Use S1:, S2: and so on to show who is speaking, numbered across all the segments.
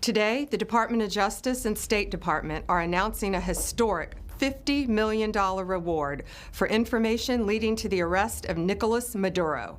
S1: Today, the Department of Justice and State Department are announcing a historic $50 million reward for information leading to the arrest of Nicolas Maduro.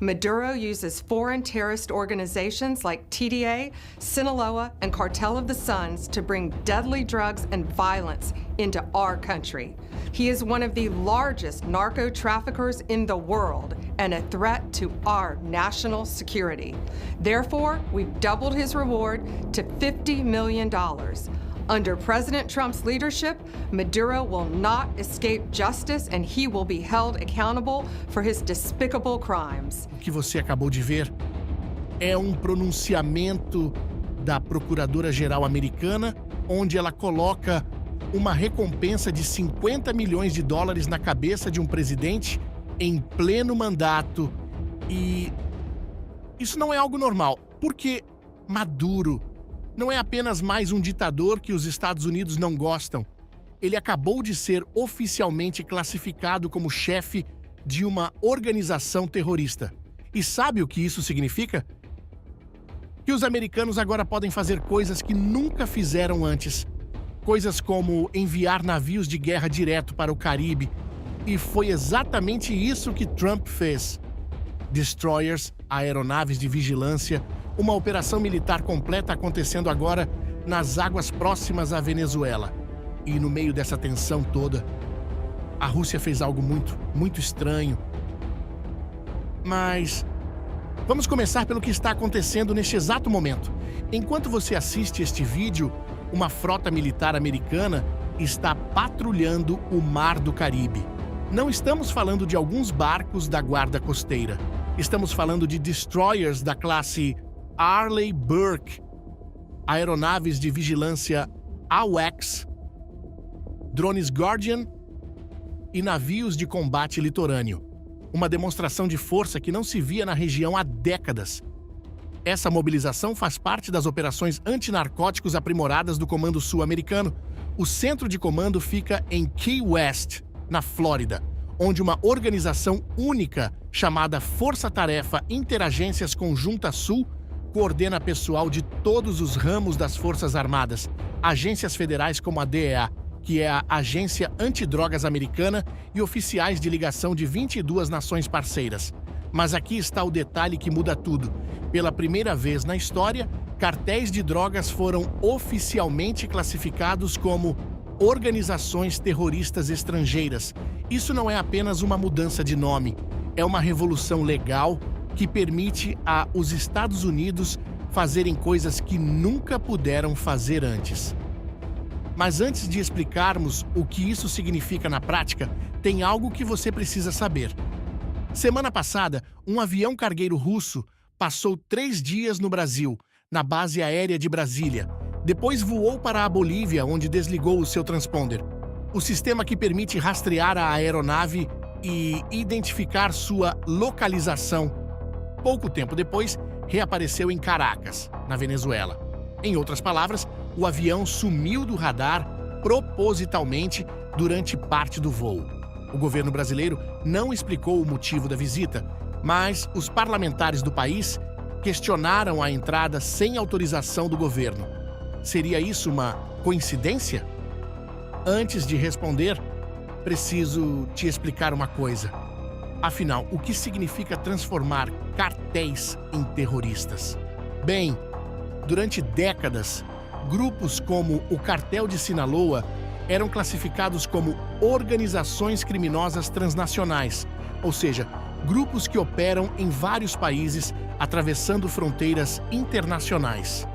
S1: Maduro uses foreign terrorist organizations like TDA, Sinaloa, and Cartel of the Suns to bring deadly drugs and violence into our country. He is one of the largest narco-traffickers in the world and a threat to our national security. Therefore, we've doubled his reward to $50 million. Under President Trump's leadership, Maduro will not escape justice and he will be held accountable for his despicable crimes.
S2: O que você acabou de ver é um pronunciamento da Procuradora-Geral americana, onde ela coloca uma recompensa de $50 milhões na cabeça de um presidente em pleno mandato. E isso não é algo normal, porque Maduro não é apenas mais um ditador que os Estados Unidos não gostam. Ele acabou de ser oficialmente classificado como chefe de uma organização terrorista. E sabe o que isso significa? Que os americanos agora podem fazer coisas que nunca fizeram antes. Coisas como enviar navios de guerra direto para o Caribe. E foi exatamente isso que Trump fez. Destroyers, aeronaves de vigilância, uma operação militar completa acontecendo agora nas águas próximas à Venezuela. E no meio dessa tensão toda, a Rússia fez algo muito estranho. Mas vamos começar pelo que está acontecendo neste exato momento. Enquanto você assiste este vídeo, uma frota militar americana está patrulhando o Mar do Caribe. Não estamos falando de alguns barcos da guarda costeira. Estamos falando de destroyers da classe Arleigh Burke, aeronaves de vigilância AWACS, drones Guardian e navios de combate litorâneo. Uma demonstração de força que não se via na região há décadas. Essa mobilização faz parte das operações antinarcóticos aprimoradas do Comando Sul-Americano. O centro de comando fica em Key West, na Flórida, onde uma organização única chamada Força-Tarefa Interagências Conjunta Sul coordena pessoal de todos os ramos das Forças Armadas, agências federais como a DEA, que é a Agência Antidrogas Americana, e oficiais de ligação de 22 nações parceiras. Mas aqui está o detalhe que muda tudo. Pela primeira vez na história, cartéis de drogas foram oficialmente classificados como organizações terroristas estrangeiras. Isso não é apenas uma mudança de nome, é uma revolução legal que permite aos Estados Unidos fazerem coisas que nunca puderam fazer antes. Mas antes de explicarmos o que isso significa na prática, tem algo que você precisa saber. Semana passada, um avião cargueiro russo passou 3 dias no Brasil, na base aérea de Brasília. Depois voou para a Bolívia, onde desligou o seu transponder. O sistema que permite rastrear a aeronave e identificar sua localização. Pouco tempo depois, reapareceu em Caracas, na Venezuela. Em outras palavras, o avião sumiu do radar propositalmente durante parte do voo. O governo brasileiro não explicou o motivo da visita, mas os parlamentares do país questionaram a entrada sem autorização do governo. Seria isso uma coincidência? Antes de responder, preciso te explicar uma coisa. Afinal, o que significa transformar cartéis em terroristas? Bem, durante décadas, grupos como o Cartel de Sinaloa eram classificados como organizações criminosas transnacionais, ou seja, grupos que operam em vários países, atravessando fronteiras internacionais.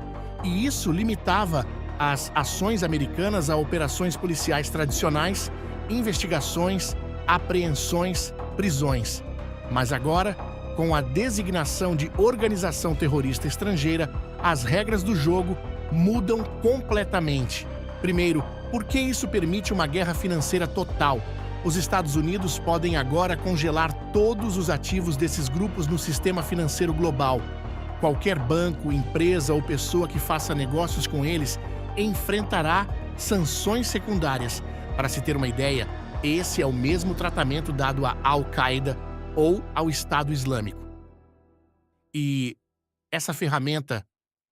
S2: E isso limitava as ações americanas a operações policiais tradicionais, investigações, apreensões, prisões. Mas agora, com a designação de organização terrorista estrangeira, as regras do jogo mudam completamente. Primeiro, porque isso permite uma guerra financeira total. Os Estados Unidos podem agora congelar todos os ativos desses grupos no sistema financeiro global. Qualquer banco, empresa ou pessoa que faça negócios com eles enfrentará sanções secundárias. Para se ter uma ideia, esse é o mesmo tratamento dado a Al-Qaeda ou ao Estado Islâmico. E essa ferramenta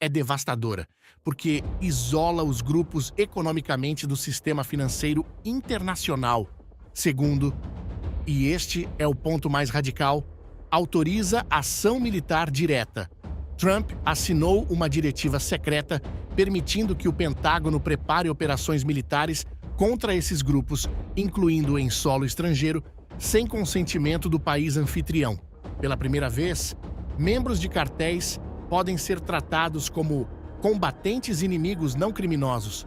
S2: é devastadora, porque isola os grupos economicamente do sistema financeiro internacional. Segundo, e este é o ponto mais radical, autoriza ação militar direta. Trump assinou uma diretiva secreta permitindo que o Pentágono prepare operações militares contra esses grupos, incluindo em solo estrangeiro, sem consentimento do país anfitrião. Pela primeira vez, membros de cartéis podem ser tratados como combatentes inimigos não criminosos.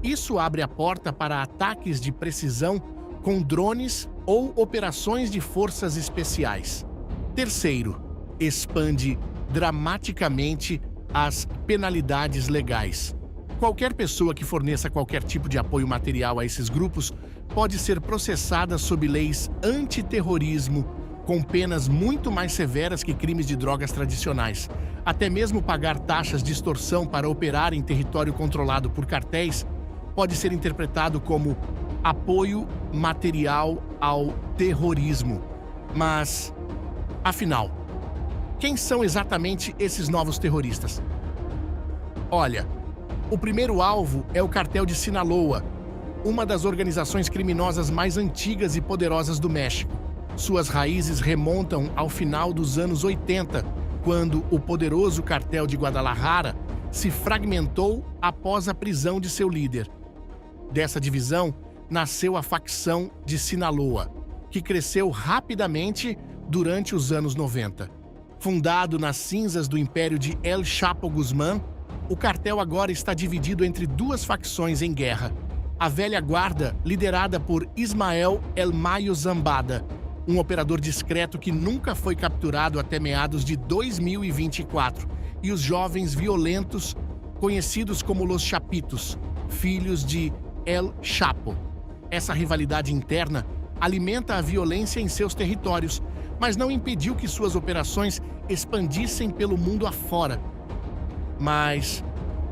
S2: Isso abre a porta para ataques de precisão com drones ou operações de forças especiais. Terceiro, expande dramaticamente as penalidades legais. Qualquer pessoa que forneça qualquer tipo de apoio material a esses grupos pode ser processada sob leis antiterrorismo, com penas muito mais severas que crimes de drogas tradicionais. Até mesmo pagar taxas de extorsão para operar em território controlado por cartéis pode ser interpretado como apoio material ao terrorismo. Mas, afinal, quem são exatamente esses novos terroristas? Olha, o primeiro alvo é o cartel de Sinaloa, uma das organizações criminosas mais antigas e poderosas do México. Suas raízes remontam ao final dos anos 80, quando o poderoso cartel de Guadalajara se fragmentou após a prisão de seu líder. Dessa divisão, nasceu a facção de Sinaloa, que cresceu rapidamente durante os anos 90. Fundado nas cinzas do império de El Chapo Guzmán, o cartel agora está dividido entre duas facções em guerra. A velha guarda, liderada por Ismael El Mayo Zambada, um operador discreto que nunca foi capturado até meados de 2024, e os jovens violentos, conhecidos como Los Chapitos, filhos de El Chapo. Essa rivalidade interna alimenta a violência em seus territórios, mas não impediu que suas operações expandissem pelo mundo afora. Mas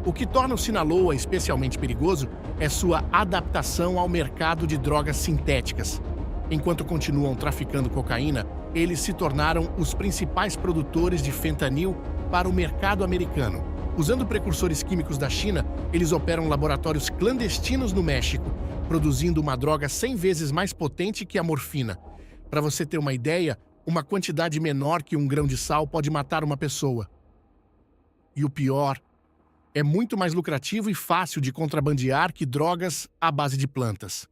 S2: o que torna o Sinaloa especialmente perigoso é sua adaptação ao mercado de drogas sintéticas. Enquanto continuam traficando cocaína, eles se tornaram os principais produtores de fentanil para o mercado americano. Usando precursores químicos da China, eles operam laboratórios clandestinos no México, produzindo uma droga 100 vezes mais potente que a morfina. Para você ter uma ideia, uma quantidade menor que um grão de sal pode matar uma pessoa. E o pior, é muito mais lucrativo e fácil de contrabandear que drogas à base de plantas.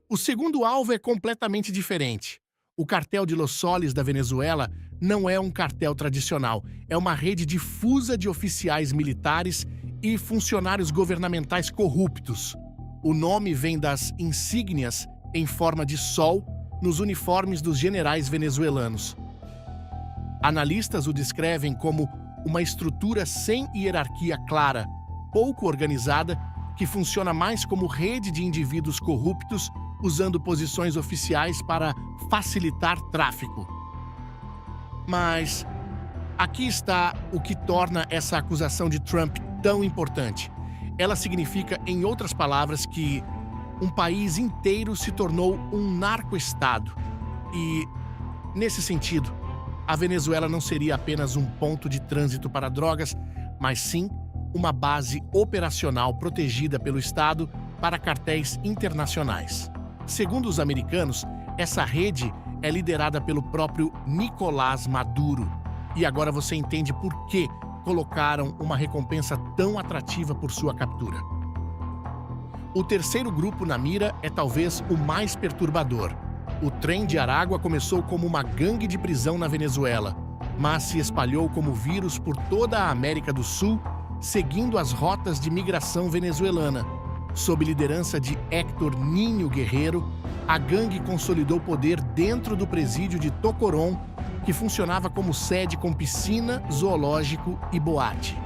S2: O segundo alvo é completamente diferente. O cartel de Los Soles da Venezuela não é um cartel tradicional, é uma rede difusa de oficiais militares e funcionários governamentais corruptos. O nome vem das insígnias em forma de sol nos uniformes dos generais venezuelanos. Analistas o descrevem como uma estrutura sem hierarquia clara, pouco organizada, que funciona mais como rede de indivíduos corruptos usando posições oficiais para facilitar tráfico. Mas aqui está o que torna essa acusação de Trump tão importante. Ela significa, em outras palavras, que um país inteiro se tornou um narco-estado. E, nesse sentido, a Venezuela não seria apenas um ponto de trânsito para drogas, mas sim uma base operacional protegida pelo Estado para cartéis internacionais. Segundo os americanos, essa rede é liderada pelo próprio Nicolás Maduro. E agora você entende por que colocaram uma recompensa tão atrativa por sua captura. O terceiro grupo na mira é talvez o mais perturbador. O Tren de Aragua começou como uma gangue de prisão na Venezuela, mas se espalhou como vírus por toda a América do Sul, seguindo as rotas de migração venezuelana. Sob liderança de Héctor Ninho Guerreiro, a gangue consolidou poder dentro do presídio de Tocorón, que funcionava como sede com piscina, zoológico e boate.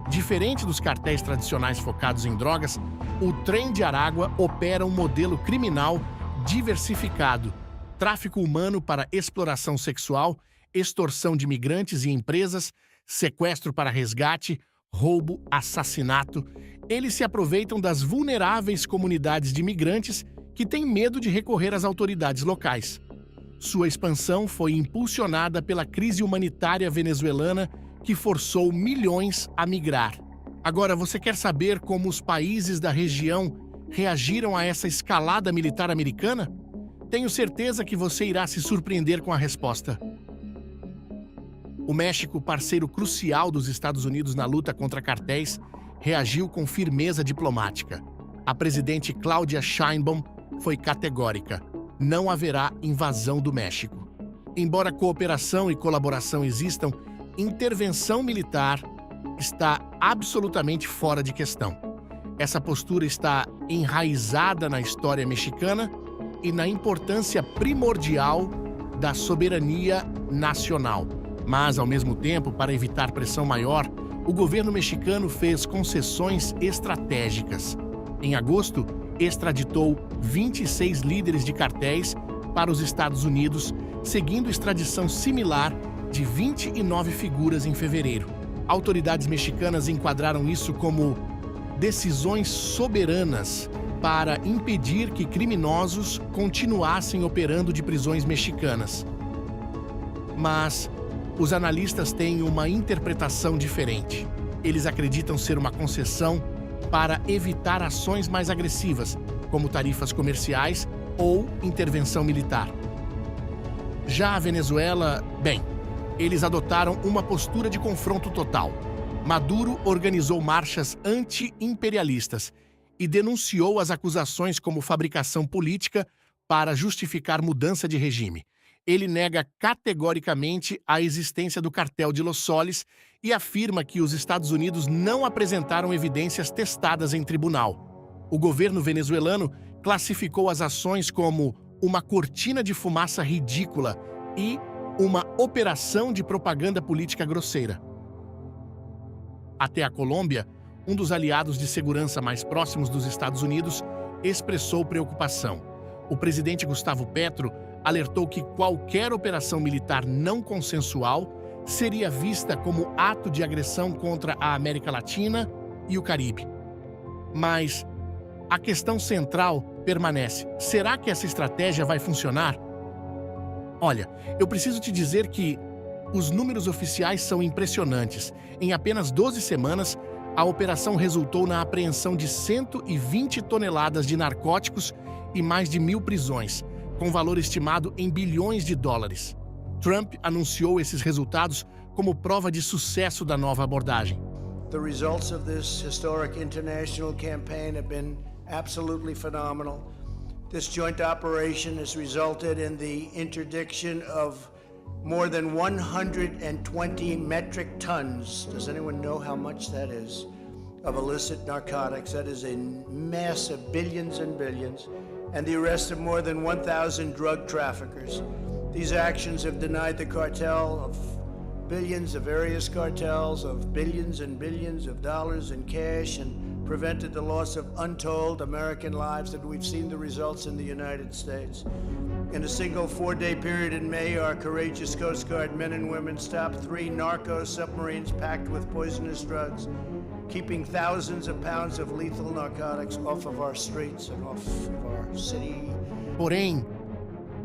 S2: Diferente dos cartéis tradicionais focados em drogas, o Tren de Aragua opera um modelo criminal diversificado: tráfico humano para exploração sexual, extorsão de migrantes e empresas, sequestro para resgate, roubo, assassinato. Eles se aproveitam das vulneráveis comunidades de imigrantes que têm medo de recorrer às autoridades locais. Sua expansão foi impulsionada pela crise humanitária venezuelana, que forçou milhões a migrar. Agora, você quer saber como os países da região reagiram a essa escalada militar americana? Tenho certeza que você irá se surpreender com a resposta. O México, parceiro crucial dos Estados Unidos na luta contra cartéis, reagiu com firmeza diplomática. A presidente Claudia Sheinbaum foi categórica: não haverá invasão do México. Embora cooperação e colaboração existam, intervenção militar está absolutamente fora de questão. Essa postura está enraizada na história mexicana e na importância primordial da soberania nacional. Mas, ao mesmo tempo, para evitar pressão maior, o governo mexicano fez concessões estratégicas. Em agosto, extraditou 26 líderes de cartéis para os Estados Unidos, seguindo extradição similar de 29 figuras em fevereiro. Autoridades mexicanas enquadraram isso como decisões soberanas para impedir que criminosos continuassem operando de prisões mexicanas. Mas os analistas têm uma interpretação diferente. Eles acreditam ser uma concessão para evitar ações mais agressivas, como tarifas comerciais ou intervenção militar. Já a Venezuela, bem, eles adotaram uma postura de confronto total. Maduro organizou marchas anti-imperialistas e denunciou as acusações como fabricação política para justificar mudança de regime. Ele nega categoricamente a existência do cartel de Los Soles e afirma que os Estados Unidos não apresentaram evidências testadas em tribunal. O governo venezuelano classificou as ações como uma cortina de fumaça ridícula e uma operação de propaganda política grosseira. Até a Colômbia, um dos aliados de segurança mais próximos dos Estados Unidos, expressou preocupação. O presidente Gustavo Petro alertou que qualquer operação militar não consensual seria vista como ato de agressão contra a América Latina e o Caribe. Mas a questão central permanece: será que essa estratégia vai funcionar? Olha, eu preciso te dizer que os números oficiais são impressionantes. Em apenas 12 semanas, a operação resultou na apreensão de 120 toneladas de narcóticos e mais de 1.000 prisões, com valor estimado em bilhões de dólares. Trump anunciou esses resultados como prova de sucesso da nova abordagem.
S3: The results of this historic international campaign have been absolutely phenomenal. This joint operation has resulted in the interdiction of more than 120 metric tons. Does anyone know how much that is? Of illicit narcotics. That is a mass of billions and billions. And the arrest of more than 1,000 drug traffickers. These actions have denied the cartel of billions of various cartels of billions and billions of dollars in cash and prevented the loss of untold American lives that we've seen the results in the United States. In a single 4-day period in May, our courageous Coast Guard men and women stopped 3 narco submarines packed with poisonous drugs, keeping thousands of pounds of lethal narcotics off of our streets and off of our city.
S2: Porém,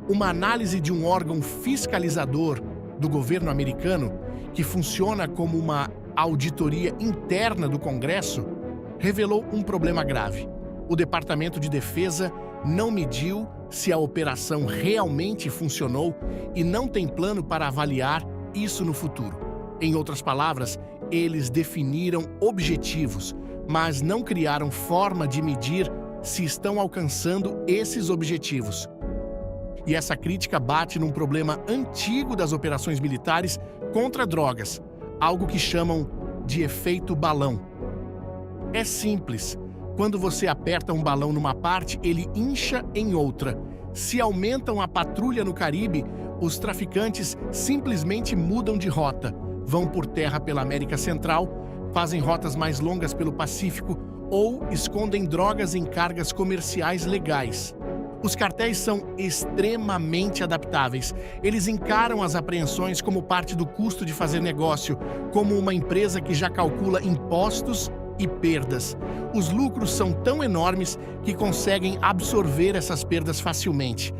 S2: uma análise de um órgão fiscalizador do governo americano, que funciona como uma auditoria interna do Congresso, revelou um problema grave. O Departamento de Defesa não mediu se a operação realmente funcionou e não tem plano para avaliar isso no futuro. Em outras palavras, eles definiram objetivos, mas não criaram forma de medir se estão alcançando esses objetivos. E essa crítica bate num problema antigo das operações militares contra drogas, algo que chamam de efeito balão. É simples. Quando você aperta um balão numa parte, ele incha em outra. Se aumentam a patrulha no Caribe, os traficantes simplesmente mudam de rota. Vão por terra pela América Central, fazem rotas mais longas pelo Pacífico ou escondem drogas em cargas comerciais legais. Os cartéis são extremamente adaptáveis. Eles encaram as apreensões como parte do custo de fazer negócio, como uma empresa que já calcula impostos e perdas. Os lucros são tão enormes que conseguem absorver essas perdas facilmente.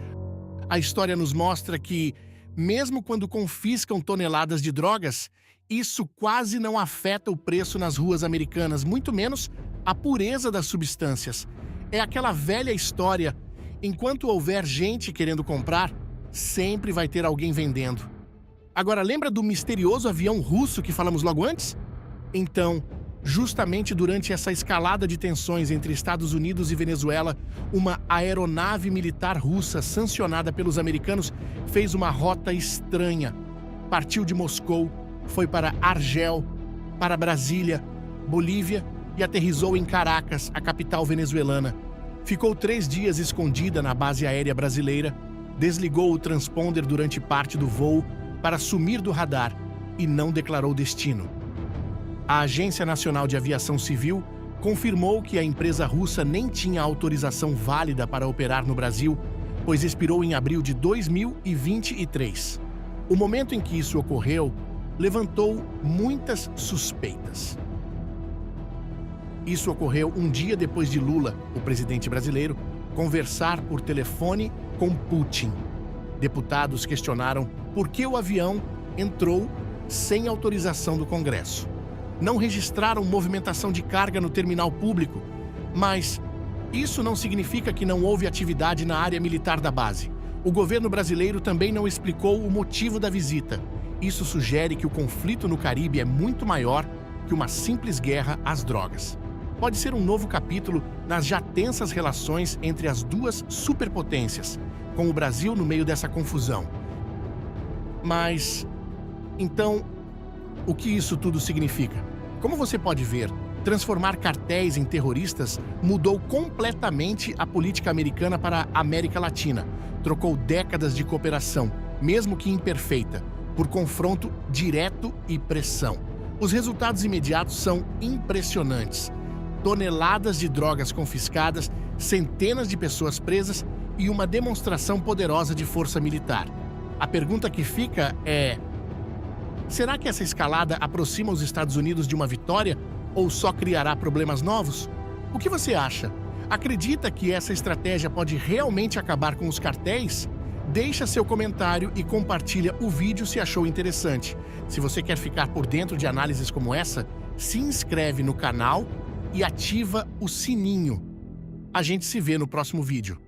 S2: A história nos mostra que, mesmo quando confiscam toneladas de drogas, isso quase não afeta o preço nas ruas americanas, muito menos a pureza das substâncias. É aquela velha história: enquanto houver gente querendo comprar, sempre vai ter alguém vendendo. Agora, lembra do misterioso avião russo que falamos logo antes? Então, justamente durante essa escalada de tensões entre Estados Unidos e Venezuela, uma aeronave militar russa sancionada pelos americanos fez uma rota estranha. Partiu de Moscou, foi para Argel, para Brasília, Bolívia e aterrissou em Caracas, a capital venezuelana. Ficou 3 dias escondida na base aérea brasileira, desligou o transponder durante parte do voo para sumir do radar e não declarou destino. A Agência Nacional de Aviação Civil confirmou que a empresa russa nem tinha autorização válida para operar no Brasil, pois expirou em abril de 2023. O momento em que isso ocorreu levantou muitas suspeitas. Isso ocorreu um dia depois de Lula, o presidente brasileiro, conversar por telefone com Putin. Deputados questionaram por que o avião entrou sem autorização do Congresso. Não registraram movimentação de carga no terminal público, mas isso não significa que não houve atividade na área militar da base. O governo brasileiro também não explicou o motivo da visita. Isso sugere que o conflito no Caribe é muito maior que uma simples guerra às drogas. Pode ser um novo capítulo nas já tensas relações entre as duas superpotências, com o Brasil no meio dessa confusão. Mas, então, o que isso tudo significa? Como você pode ver, transformar cartéis em terroristas mudou completamente a política americana para a América Latina. Trocou décadas de cooperação, mesmo que imperfeita, por confronto direto e pressão. Os resultados imediatos são impressionantes. Toneladas de drogas confiscadas, centenas de pessoas presas e uma demonstração poderosa de força militar. A pergunta que fica é: será que essa escalada aproxima os Estados Unidos de uma vitória ou só criará problemas novos? O que você acha? Acredita que essa estratégia pode realmente acabar com os cartéis? Deixa seu comentário e compartilha o vídeo se achou interessante. Se você quer ficar por dentro de análises como essa, se inscreve no canal e ativa o sininho. A gente se vê no próximo vídeo.